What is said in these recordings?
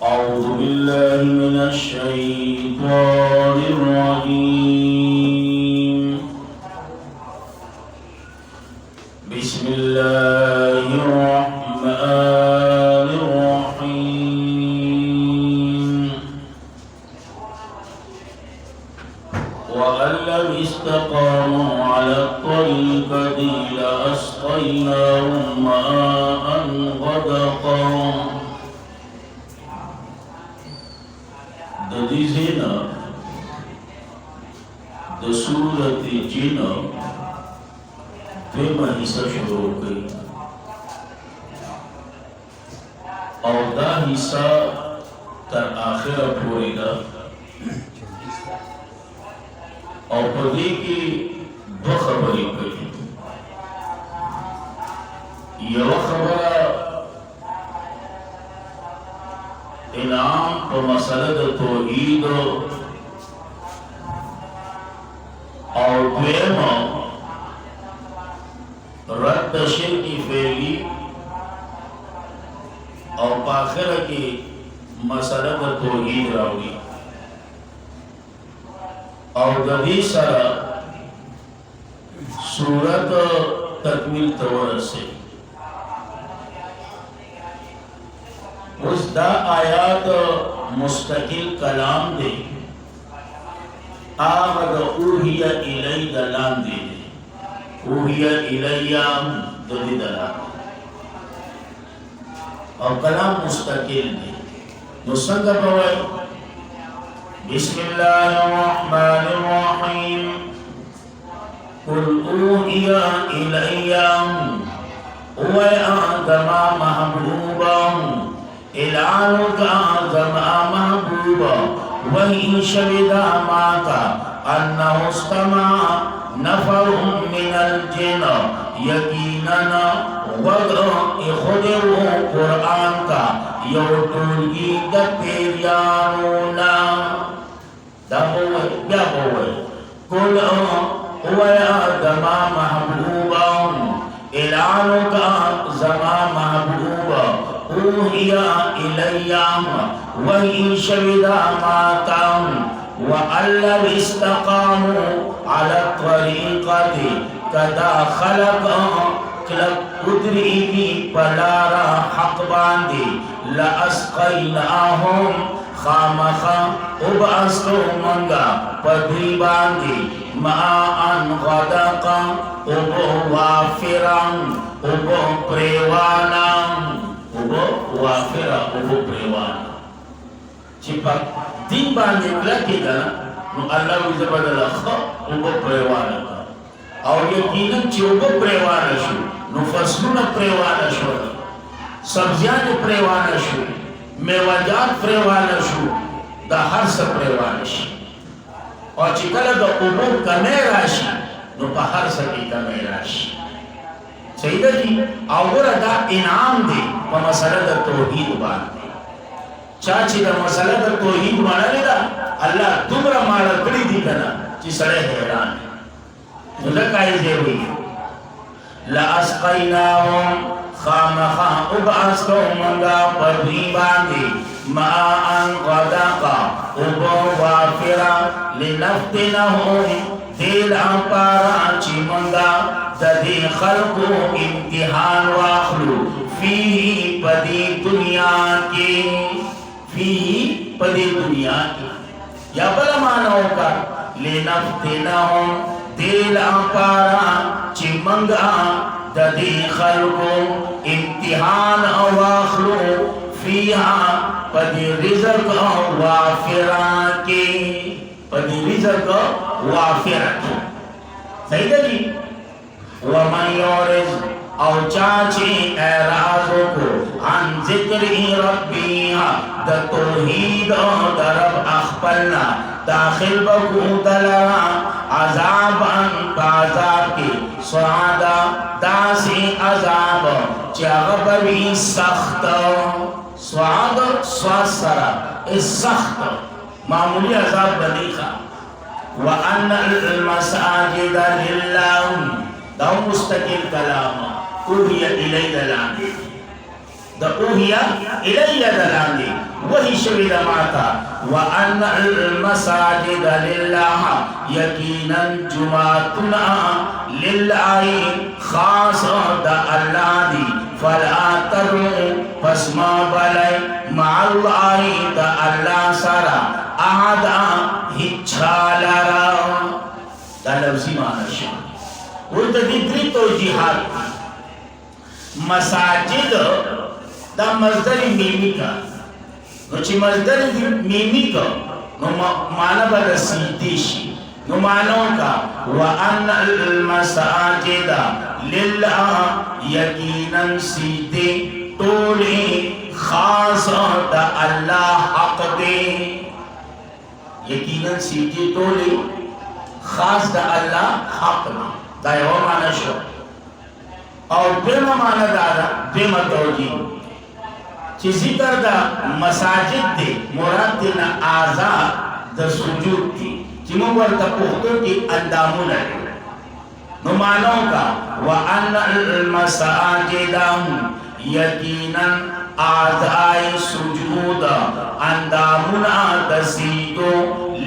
أعوذ بالله من الشيطان الرجيم. بسم الله الرحمن الرحيم. وأن لم استقاموا على الطريقة لأسقيناهم ماء غدقا. دزینا د سورت جن دویمه حصہ شروع کړي او دا حصہ تر آخره پورې ده او په دې کې دوه خبرې کوي. یو خبره انعام په مسله د توحید او دویمه رد شرک فعلی او په آخره کې مسله د توحید راوړي او د دې سره سورت تکمیل ته ورسېږي. اس دا آیات مستقل کلام دے آغا دا اوہی الی دلان دے اوہی الیم دلی دلان دے اور کلام مستقل دے نسنگ پوئی. بسم اللہ الرحمن الرحیم. قل اوہی الیم اوے آدم محبوبا اعلانك أعظم محبوبا وإن شهد معك أنه استمع نفر من الجن يقينا وضع خضروا قرآنك يوتولي دپیریانونا دبوئے دبوئے. قل هو آدم محبوبا اعلانك أعظم محبوبا اوحي اليهم وإن شهد معك وأن لو استقاموا على الطريقة كدا خلق قدرئي پلارا حق باندي لأسقيناهم خامخا ابعثتو منگا پدری باندي ماء غدقا ابو وافرا ابو پریوانا ابو وافرا ابو پریوانا چی پا دین باندې کلکی کنا نو اللہ ویزا بدل خوا ابو پریوانا کا او یقینا چی ابو پریوانا شو نو فصلون پریوانا شو سبزیان پریوانا شو میوجات پریوانا شو دا هر سا پریوانا شو اور چی کلا دا ابو کمی راشی نو پا هر سا کی کمی راشی. سیدہ جی اولا دا انعام دے پا مسئلہ دا توحید باندے چاچی دا مسئلہ دا توحید باندے دا اللہ دمرا مالا کڑی دی کنا چی سڑے حیران ہے لکائی دے ہوئی. لَأَسْقَيْنَاهُمْ خَامَخَا اُبْعَسْتُو منگا پردی باندے مَاءً غَدَقًا اُبو وافرا لِنَفْتِنَهُمْ دیل پارا چی منگا ددی خلقو امتحان واخلو فی پدی دنیا کی فی پدی دنیا کی یا بلا مانو کا لنفتنہم دیل پارا چی منگا ددی خلقو امتحان واخلو فیہا پدی رزق وافران کی پدی رزق وافران کی. صحیح جی. وَمَنْ يُعْرِضْ او چاچی اعراضو کو عن ذکر ربیہ دا توحید دا رب اخپلنا داخل بکو دلرا عذاباً بعذاب کی سعادا داسی عذاب چاغبری سخت سعاد سواسرا اس سخت معمولی عذاب بلیخا. وَأَنَّ الْمَسَاجِدَ لِلَّهُ دا مستقل کلام اوہی الی دلاندی دا اوہی الی دلاندی वही शविदा माता व अन्नल मसाजिद लिल्लाह यकीनन जुमातुना लिल्लाही खास द अल्लाह दी फला तदू फस्मा बलय माल्लाही द अल्लाह सारा अहदा हिच्छालरा दा लफ्ज़ी माना शा उर्ददीत्री तो जिहाद मसाजिद दा मजदर मीमी का नो ची मजदर मीमी का नो माना बदा सीतेशी नो मानो का व अन्नल मसाजिद लिल्लाह यकीनन सीते तोले खास दा अल्लाह हक दे यकीनन सीते तोले खास दा अल्लाह हक दे दा यो माना शो और बेमा माना दादा बेमा तौजी ची जिक्र दा मसाजिद दे मुराद दे ना आज़ा दा सुजूद थी ची मुबर तपुख्तो की अंदामुन है नो मानो का व अन्नल मसाजिदा यकीनन आज़ाए सुजूद अंदामुना दसीदो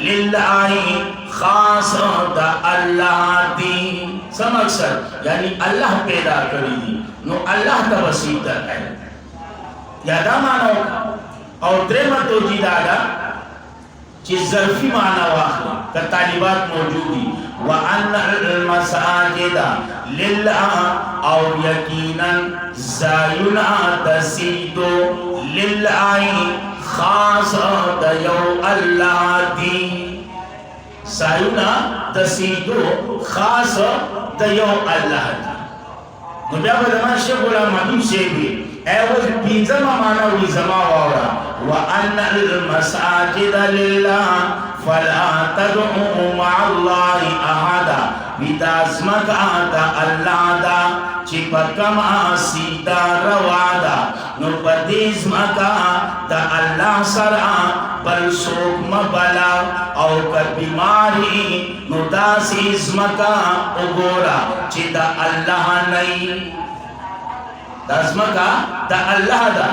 लिल्लाही खास दा अल्लाह दी समक्सर यानी अल्लाह पैदा करी दी नो अल्लाह का वसीता है यादा मानो और त्रेमा तो जी दादा चीज ज़र्फी माना वाखला का तालिबात मौजूदी व अन्नल मसाजिदा लिल्लाह और यकीनन ज़ायुना तसीदो लिल्लाही खास दा यौ अल्लाह दी सायुना तसीदो खास दयो अल्लाह दी मुझे बदमा शेख गुलाम हमीद शेख भी एवज बीजमा माना वी जमा वाला व अन्नल मसाजिद लिल्लाह फला तदउ मअल्लाहि अहदा विदास्मका दा अल्लाह दा चिपकमा सीता रवादा नो पदिस्मका दा अल्लाह सरा बल सोक मबला और कर बीमारी नुदासिस्मका उगोरा चिदा अल्लाह नहीं दस्मका दा अल्लाह दा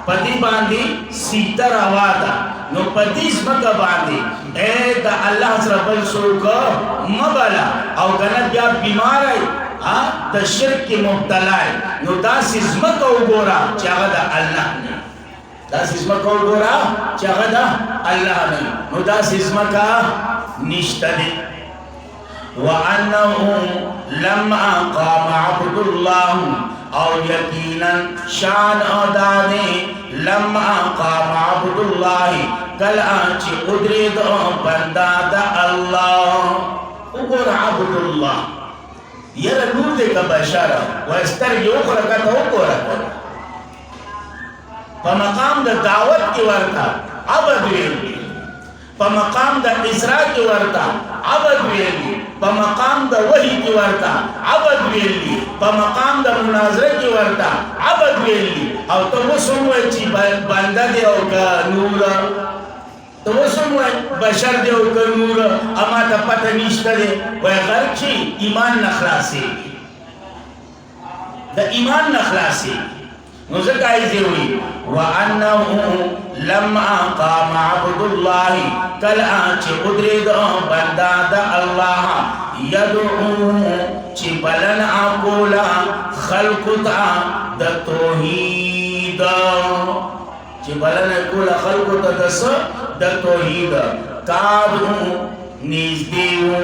पति बांधी सीता रवादा नो पदिस्मका बांधी ए दा अल्लाह सरा बल सोक मबला और गलत या बीमार है हाँ द शिर्क के मुब्तला है नुदासिस्मका उगोरा चाहदा अल्लाह नहीं दास इसमा कौन गोरा चाहदा अल्लाह नहीं नो दास इसमा का निश्तदे व अन्नहु लम्मा क़ाम अब्दुल्लाह और यकीनन शान अदाने लम्मा क़ाम अब्दुल्लाह कल आंची उदरे दो बंदा दा अल्लाह उगर अब्दुल्लाह यरा नूर का बशारा व स्तर योखर का तो उगोरा पमकाम द दावत की वर्ता अबद वेली पमकाम द इसरा की वर्ता अबद वेली पमकाम द वही की वर्ता अबद वेली पमकाम द मुनाजरे की वर्ता अबद वेली और तो वो सुनवे ची बंदा दे का नूर तो वो सुनवे बशर दे का नूर अमा त पता निश्ता दे वह गरची ईमान नखलासी द ईमान नखलासी मुझे हुई व अन्नहु लम्मा क़ाम अब्दुल्लाह कल आंच उदरे दो बंदा दा अल्लाह यदउ ची बलन आकोला खल्कुता द तौहीद ची बलन आकोला खल्कुता द तौहीद कादू निज़देऊ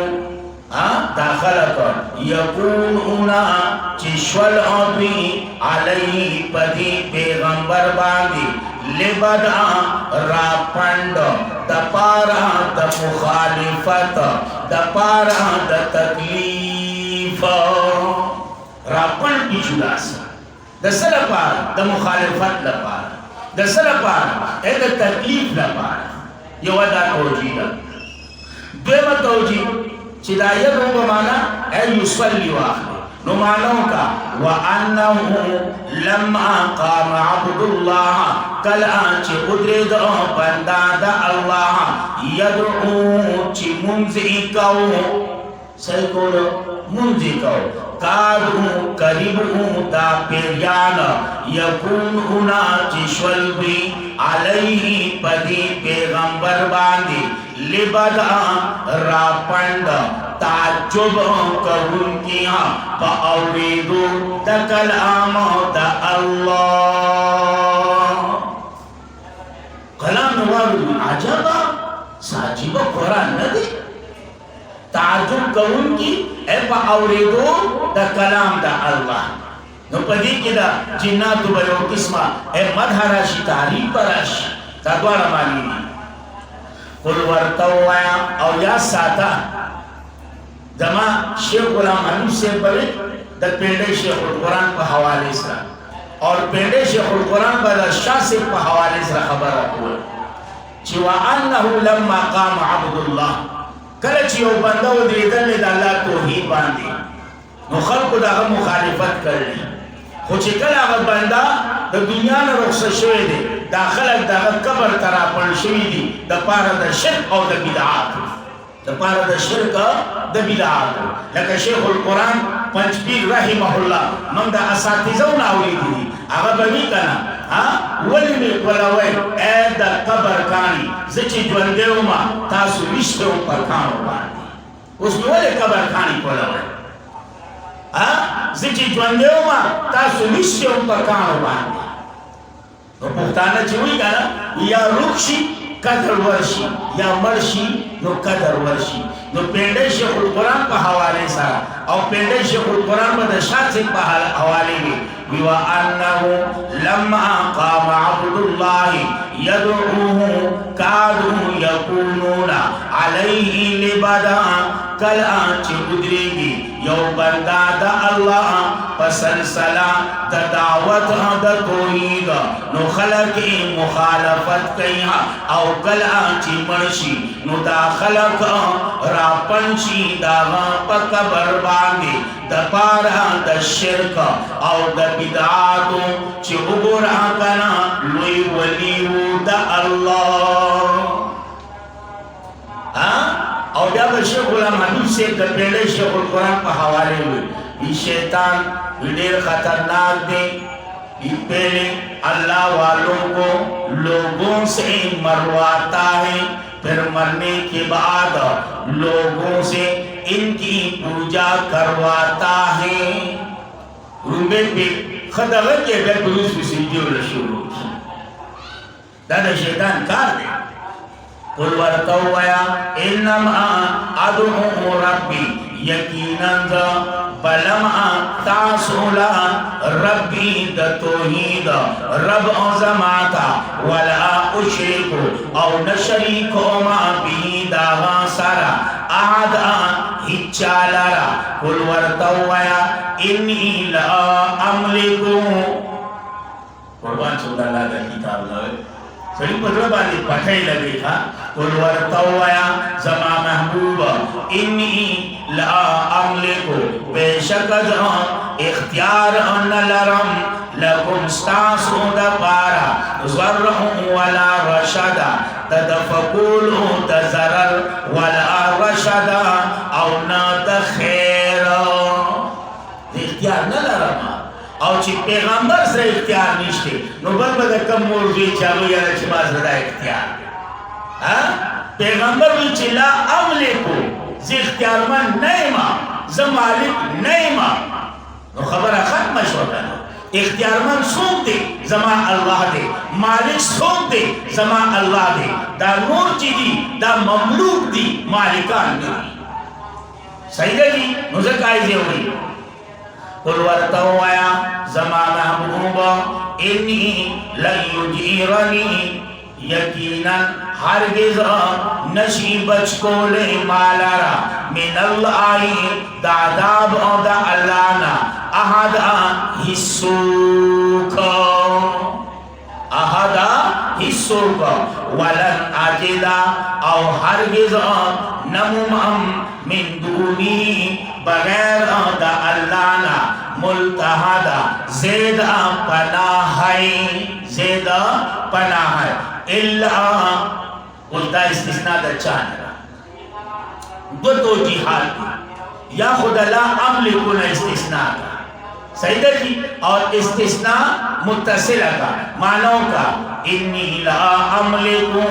दाखल कर यकूनुना चिश्वल अभी अलैहि पदी पैगंबर बांधी लिबदा रापंड दपारा द मुखालिफत दपारा द तकलीफ रापंड की जुदास दसरा पार द मुखालिफत लपार दसरा पार एक तकलीफ लपार ये वदा तौजीदा बेमा तौजी चिदायत हो माना ऐ युसल्ली वाखिर नो मानो का व अन्नहु लम्मा क़ाम अब्दुल्लाह कल आंच उदरे दो बंदा दा अल्लाह यदउ ची मुंजी कौ सही कोलो मुंजी कौ कादू करीबू दा पेरियान यकून उना चिश्वल्बी अलैहि पदी पैगंबर बांदी लिबदा रापंड ताजुब कबूल किया पावरीदू तकलाम दा अल्लाह कलाम वालू अजबा साजिब कुरान नदी ताजुब कबूल की ए पावरीदू दा कलाम दा अल्लाह नो पदी किदा जिन्नातु बयो किस्मा ए मदहराशी तारीफ बराशी ताद्वारा मानी कुल वर्तवाया और या साता जमा शेख गुलाम हनीफ से बड़े द पेंडे शेखुल कुरान पर हवाले से और पेंडे शेखुल कुरान पर शाह से पर हवाले से खबर रखो चिवा अन्नहु लम्मा काम अब्दुल्लाह कल चियो बंदा वो दीदन ले अल्लाह तौहीद बांधी नो खल्क दा मुखालिफत कर ली खुद कल अगर बंदा द दुनिया में रुखसत शोए दे दाखिल दा कब्र तरा पर शोई दी द पारा द शिर्क और द बिदअत द पारा द शिर्क द बिदअत लका शेखुल कुरान पंचपीर रहमहुल्लाह मन द असातिज़ा नावली दी अगर बनी कना हां वली में कोलावे ए द कब्र कानी जची ज्वंदेउमा तासु विश्व पर कानो बानी उसमें वले कब्र कानी कोलावे हां जची ज्वंदेउमा तासु विश्व पर कानो बानी तो पुख्ताना चुई कना या रुक्षी कदर वर्षी या मर्शी नो कदर वर्षी नो पेंडे शेखुल कुरान पर हवाले सा और पेंडे शेखुल कुरान पर शाह से हवाले में विवा अन्नहु लम्मा काम अब्दुल्लाह यदऊहु कादू यकूनूना अलैहि लिबदा कल आंच गुजरेगी यो बंदा द अल्लाह पसलसला द दावत द तौहीद नो खलक मुखालफत कइहा औ कल आंच मर्शी नो दा खलक रापंची दावा पकबर बांगे द पारा द शिरक औ द बिदअत च उबरा कना लोई वली द अल्लाह हां और जब शेख गुलाम हनीफ से पेंडे शेखुल कुरान पर हवाले हुए ये शैतान ढेर खतरनाक दे पहले अल्लाह वालों को लोगों से मरवाता है फिर मरने के बाद लोगों से इनकी पूजा करवाता है रूबे पे खदवे के बेबरूस भी सीधी और शुरू दादा शैतान कार दे कुल वर्तवाया इन्नमा अदउ रब्बी यकीनन बलमा तासुला रब्बी द तौहीद रब जमाता वला उशरिकु औ नशरीको मा बी दावा सारा आदा हिचालारा कुल वर्तवाया इन्नी ला अमलिकु कुर्बान सुल्लाह दा किताब लगे सही पत्र बानी पठाई लगे था कुल वर्तवाया जमा महबूब इन्नी ला अमलिकु बेशक इख्तियार न लरम लकुम स्तासु द पारा ज़र्रहु वला रशदा तदफकुलु तज़रर वला रशदा औ न द खैर इख्तियार न लरम और ची पैगंबर से इख्तियार निश्ते नो बल बद कम मोरजी चालू या ची माजरा इख्तियार हां पैगंबर भी चिल्ला अमले को जी इख्तियार मन नईमा जमालिक नईमा नो खबर खत्म शोता इख्तियार मन सूख दे जमा अल्लाह दे मालिक सूख दे जमा अल्लाह दे दा नूर चीदी दा ममलूक दी मालिकान दी सही दी मुझे जे हुई कुल वर्तवाया जमा महबूबा इन्नी लन युजीरनी यकीनन हरगिज़ नशी बचकोले मालारा मिनल्लाहि दादाब दा अल्लाना अहदा हिस्सुक वलन आजिदा औ हरगिज़ नमुम मिन दूनी बगैर दा अल्लाना मुल्तहदा ज़ेदा पनाह है इल्ला उल्टा इस्तिस्ना द चान दो तो जिहाद या खुदा ला अमलिकु न इस्तिस्ना सही जी, और इस्तिस्ना मुत्तसिला का मानो का इन्नी ला अमलिकु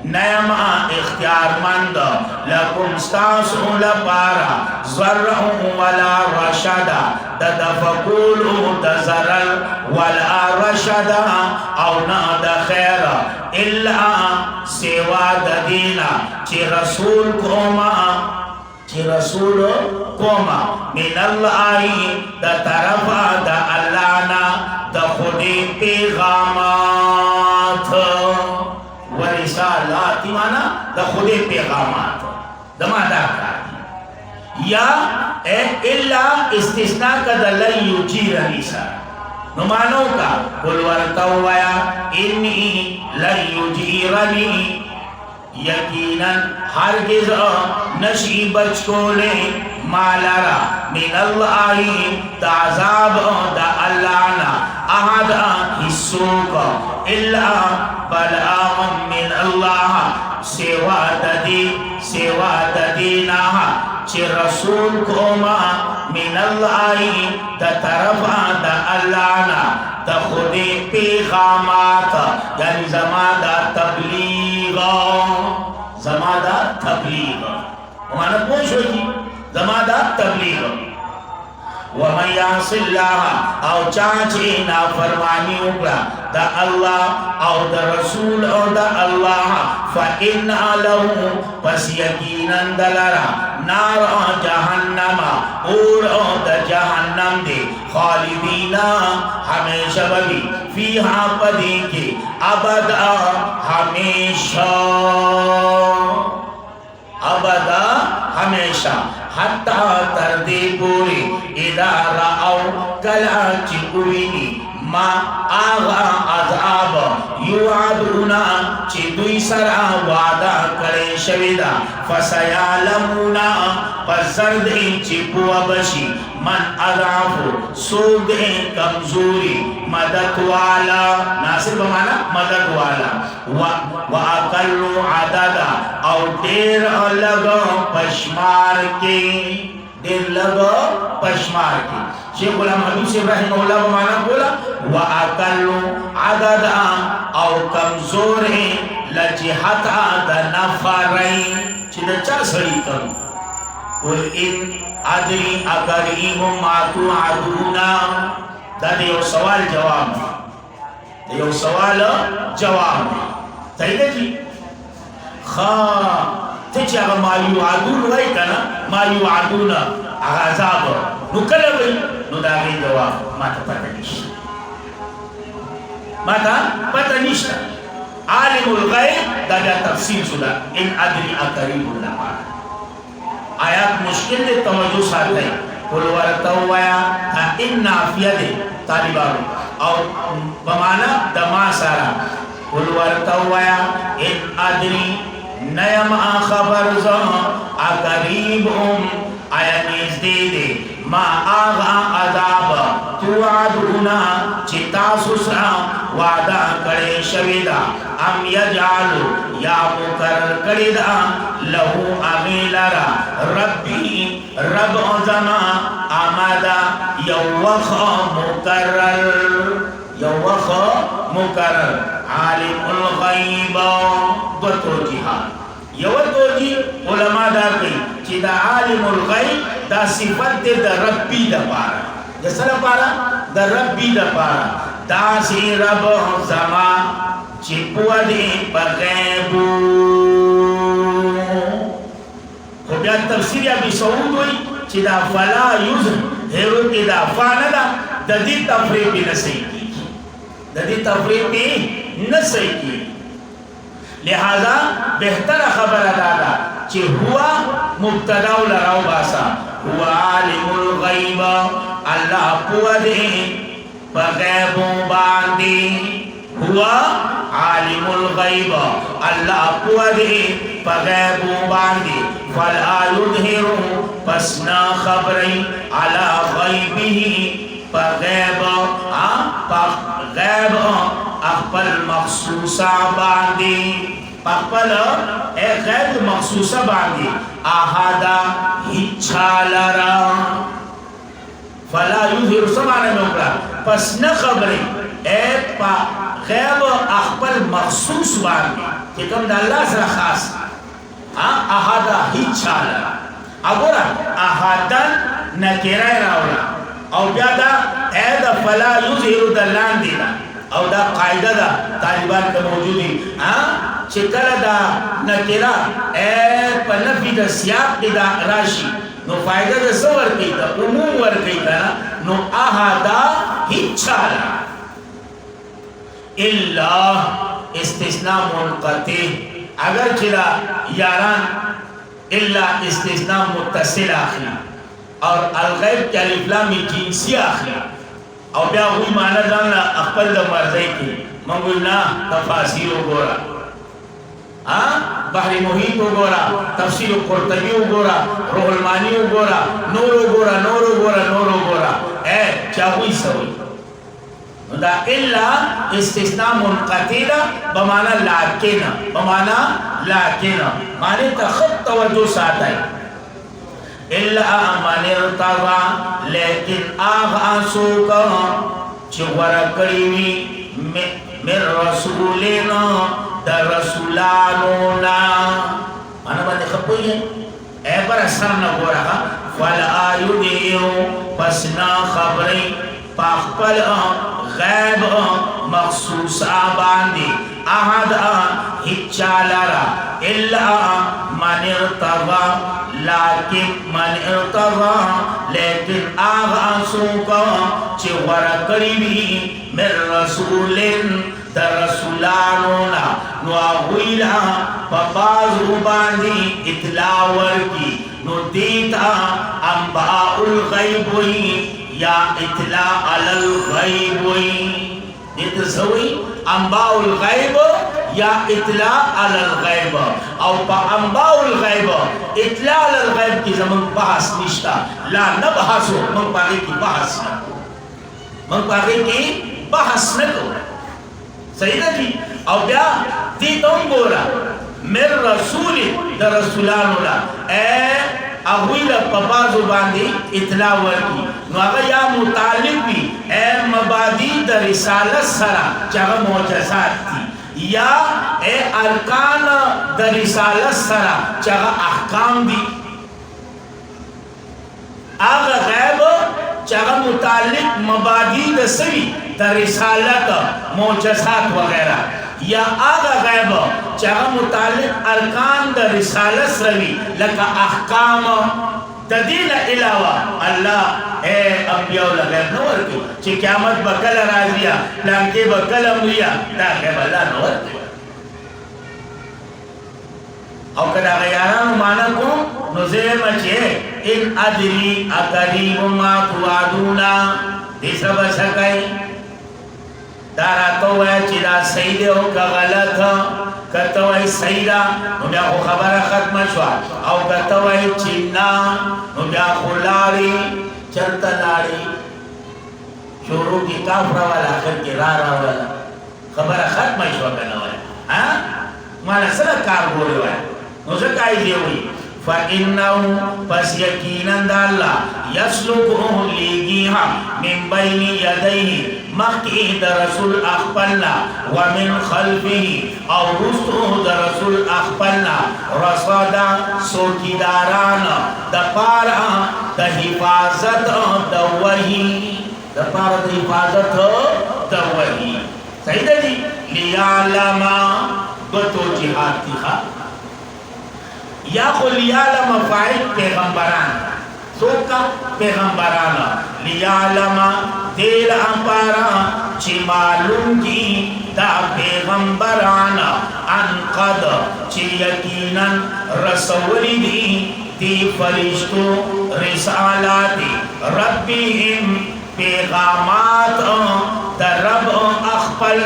नयमा इख्तियारमंद लकुम स्तासुल पारा ज़र्रहु वला रशदा तदफकुलु तज़रल वला रशदा औ नाद खैर इल्ला सेवा दीना ची रसूल कोमा मिनल्लाही द तरफा द अल्लाना द खुदी पैगामात वरिसालाती माना द खुदी पैगामात दमादा या इल्ला इस्तिस्ना का द लन युजीरनी सा नुमानो का कुल वरतवाया इन्नी लन युजीरनी यकीनन हरगिज़ नशी बचकोले मालारा मिनल्लाही ताज़ाब दा अल्लाना अहद हिस्सोक इल्ला बलाग मिन अल्लाह सेवा ददीना चे रसूल कोमा मिनल्लाही दा तरफा दा अल्लाना दा खुदे पैगामात यानी ज़मादा तबलीग माना पूछोगी ज़मादा तबलीग वमन यासिल्लाह औ चाचे ना फरमानी उकरा दा अल्लाह औ दा रसूल औ दा अल्लाह फ़इन्ना लहू पस यकीनन दलरा नार जहन्नमा और दा जहन्नम दे खालिदीना हमेशा बगी फीहा पदी के अबदा हमेशा हत्ता तरदे पूरी इदारा औ कला चिकुइनी मा आगा अज़ाब युआदुना चिदुई सरा वादा करे शविदा फसयालमुना पसरदे चिपुआ बशी मन अज़ाफु सोदे कमजोरी मदद वाला नासिर बमाना मदद वाला व अकल्लु अददा और देर लगो पशमार के देर लगो पशमार के शेख गुलाम हबीब से रहमहुल्लाह बमाना बोला व अकल्लु अददा और कमजोर है लजहता द नफरई चिद चार सड़ी करूं कुल इन अदरी अकरीम मातु आदुना दादे यो सवाल जवाब सही जी खा तेची अगर मायू आदून वही कना मायू आदून आजाब नुकल वही नुदागे जवाब माता पता निश्ता आलिमुल गैब दादा तफसील सुदा इन अदरी अकरीम आयात मुश्किल दे तवज्जो साथ है कुल वरतवाया था इन नाफिया दे तालिबान और बमाना दमा सारा कुल वरतवाया इन अदरी नयम खबर ज़ अकरीब आया निज़दे दे मा आगा अज़ाब तुआदुना चिता सुसा वादा करे शविदा अम यजालु या मुकर्रर करिदा लहू अमीलरा रब्बी रब ज़मा आमदा यौवख मुकर्रर आलिमुल गैब बतोजिहा यवतोजी उलमा दा कई चिदा आलिमुल गैब दा सिफत दे द रब्बी दा पारा जसरा पारा द रब्बी दा पारा दा से रब ज़मा चिपुआ दे बगैबू खुदा तफसीर या बिसऊद हुई चिदा फला युज हेरो के दा फानदा ददी तफरीब भी न सही की लिहाजा बेहतर खबर अदादा कि हुआ मुब्तदा लराव बासा हुआ आलिमुल गैब अल्लाह पुअदे बगैबो बांदी हुआ आलिमुल गैब अल्लाह पुअदे बगैबो बांदी फला युज़हिरु पसना खबरी अला गैबिही बगैब गैब अखबल मखसूसा बांदी پخپل اے غیب مخصوصه باندی احدا هچالرا فلا یظهر سمانا نوکرا پس نخبری اے پا غیب اخپل مخصوص باندی کہ کم دا اللہ سر خاص احدا هچالرا اگورا احدن نکرائی راولا او بیا دا اے دا فلا یظهر دا لان دینا او دا قاعده دا طالبان کا موجودی چکل دا نکرا اے پا نفی دا سیاق دا راشی نو فائدہ دا سور کی دا عموم ور کی دا نو احدا ہچالا اللہ استثناء منقطع اگر چلا یاران اللہ استثناء متصل آخری اور الغیب کے الفلامی جنسی آخری او بیا ہوئی مانا دانا اقبل دا مرزائی کی منگوی نا تفاسیر ہو گورا بحر محیط ہو گورا تفسیر قرطبی ہو گورا روح المانی ہو گورا نور ہو گورا نور ہو گورا نور ہو گورا اے چاہوئی سوئی دا اللہ استثناء منقطع بمانا لاکینا بمانا لاکینا معنی تخط توجہ ساتا ہے الا من ارتضى لیکن آغا سوکا چغورا کریوی من رسولنا دا رسولانونا مانا باندے خبوئی ہے اے پر اثر نگورا فلا یدیو پس نا خبری پاخپل غیب مخصوص باندی احد ہچالارا الا من ارتضى لیکن من ارتضى لیکن آغا سوکا چی غورا کریبی من رسولن دا رسولانونا نو آغویلا پبازو باندی اطلاور کی نو دیتا انباء الغیبوی یا اطلاع علی الغیبوی دیتا سوئی انباء الغیب یا اطلاع علی الغیب او پا انباء الغیب اطلاع علی الغیب کی زمان بحث نشتا لا نبحثو من پاگے کی بحث نکو من پاگے کی بحث نکو سیدہ جی او بیا دیتوں گورا من رسول دا رسولانولا اے اغویل پبازو باندی اطلاع ورکی نو اگا یا مطالب بھی اے مبادی دا رسالت سرا چاگا معجزات تھی یا اے ارکان دا رسالت سرا چاگا احکام دی آگا غیب چاگا متعلق مبادی دا سوی دا رسالت معجزات وغیرہ یا آگا غیب چاگا متعلق ارکان دا رسالت سوی لکا احکام تدین علاوہ اللہ اے انبیاء غیب نور کیوں چی قیامت بکل راضیہ لانکے بکل امریا دا غیب اللہ نور کیوں او کدا غیاران مانا کو نزیم چے ان ادری اقریب ما توعدونا دیسا بسکائی دارا تو ہے چیدہ سیدے ہو کا غلط کتو ہے سیدہ نو بیا خو خبر ختم شوا او کتو ہے چینا نو بیا خو لاری چلتا لاری شروع کی کافرہ والا آخر کی رارا والا خبر ختم شوا کنا والا مانا سر کار بولے والا نو سکائی دیوئی فَإِنَّهُ پس یقیناً دا اللہ یسلکو لیگیہا من بین یدیہ مخی دا رسول اخپلنا ومن خلفہ او رستو دا رسول اخپلنا رسودا سوکیداران دا پارا دا حفاظت دا وحی دا پارا دا حفاظت دا وحی سیدہ جی لیعلما گتو جہاد تیخا یا خو لیعلم فائد پیغمبران سوکا پیغمبران لیعلم دیل امپارا چی معلوم کی دا پیغمبران ان قد چی یقینا رسولی دی فرشتو رسالاتی ربیم پیغامات دا رب اخپل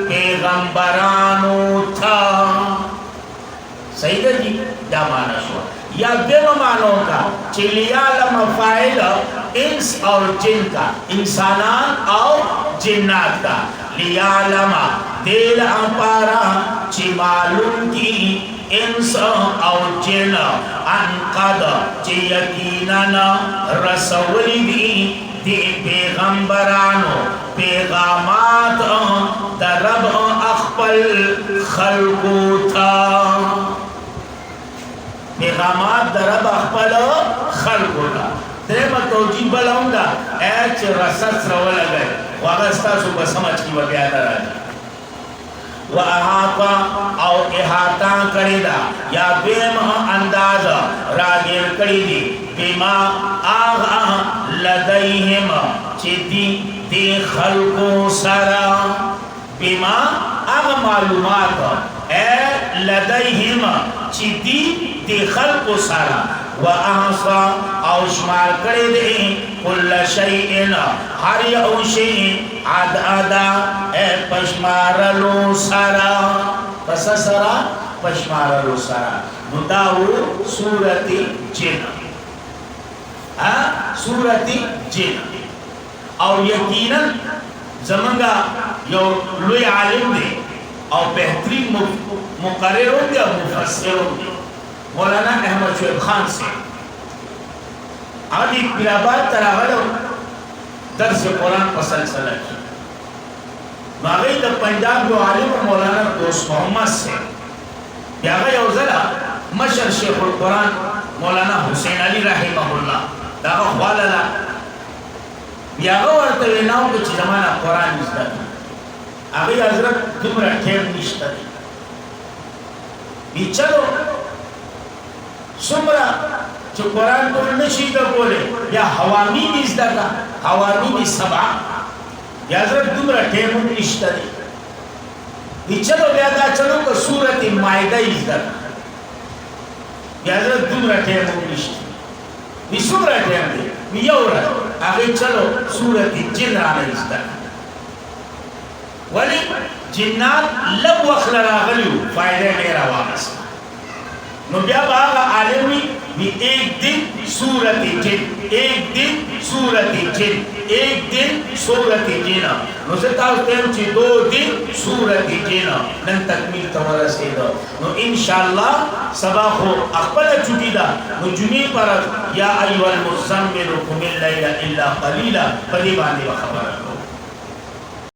پیغمبرانو تھا سیدہ جی یا مانا شوا یا دیم مانوں کا چلیالم فائل انس اور جن کا انسانان اور جنات کا لیالم دیل امپارا ची मालूम की इंस और जिन अनकद ची यकीनन रसवली दी पैगंबरानो पैगामात दरब अखपल खल्कू था पैगामात दरब अखपल खल्कू था तेरे तोजी बलाऊंगा ऐच रसस रवल गए वागस्ता सुबह समझ की वब्यादा राजी वहापा और इहाता करेदा या बेम अंदाज रागेर करीदी बिमा आगा लदईहिम चिदी दे खल्को सरा बिमा आगा मालूमात ए लदईहिम चिदी दे खल्को सरा वअहसा और शुमार करे दे कुल शैइन हर यौशे आद आदा ए पशमारलो सारा कस सरा पशमारलो सारा मुदाऊ सूरती जिन सूरती जिन और यकीनन जमंगा यो लुई आलिम दे और बेहतरीन मुकर्रिरों दे और मुफस्सिरों दे मौलाना अहमद शुएब खान से आदि पिराबाद तरागलो दर्स कुरान पसलसला की मागई द पंजाब जो आलिम मौलाना दोस्त मोहम्मद से यागा यौजला मशर शेखुल कुरान मौलाना हुसैन अली रहमहुल्लाह दागा ख्वालला यागा वर्तवे नाव के जमाना कुरान निस्ता आगे हजरत तुमरा ठेर निस्ता भी चलो सुमरा जो कुरान को नशीद बोले या हवामी निस्ता का हवामी नि सबा या हजरत तुमरा ठेर निस्ता भी चलो व्यादा चलो को सूरत मायदा इस्ता या हजरत तुमरा ठेर निस्ता भी सुमरा ठेर दे भी यौरा आगे चलो सूरत जिन आने इस्ता वली जिन्नात लब वक्त रागलियो फायदे मेरा वापस नो क्या बागा आलमी भी एक दिन सूरत जिन एक दिन सूरत जिन एक दिन सूरत जिन नो से ताउतेम ची 2 दिन सूरत जिन नन तकमील तमरा से दो नो इंशाअल्लाह सबा को अकबल चुकीदा नो जुमी पर या अय्युहल मुज़म्मिल कुम अल-लैला इल्ला क़लीला पदी बांधी खबर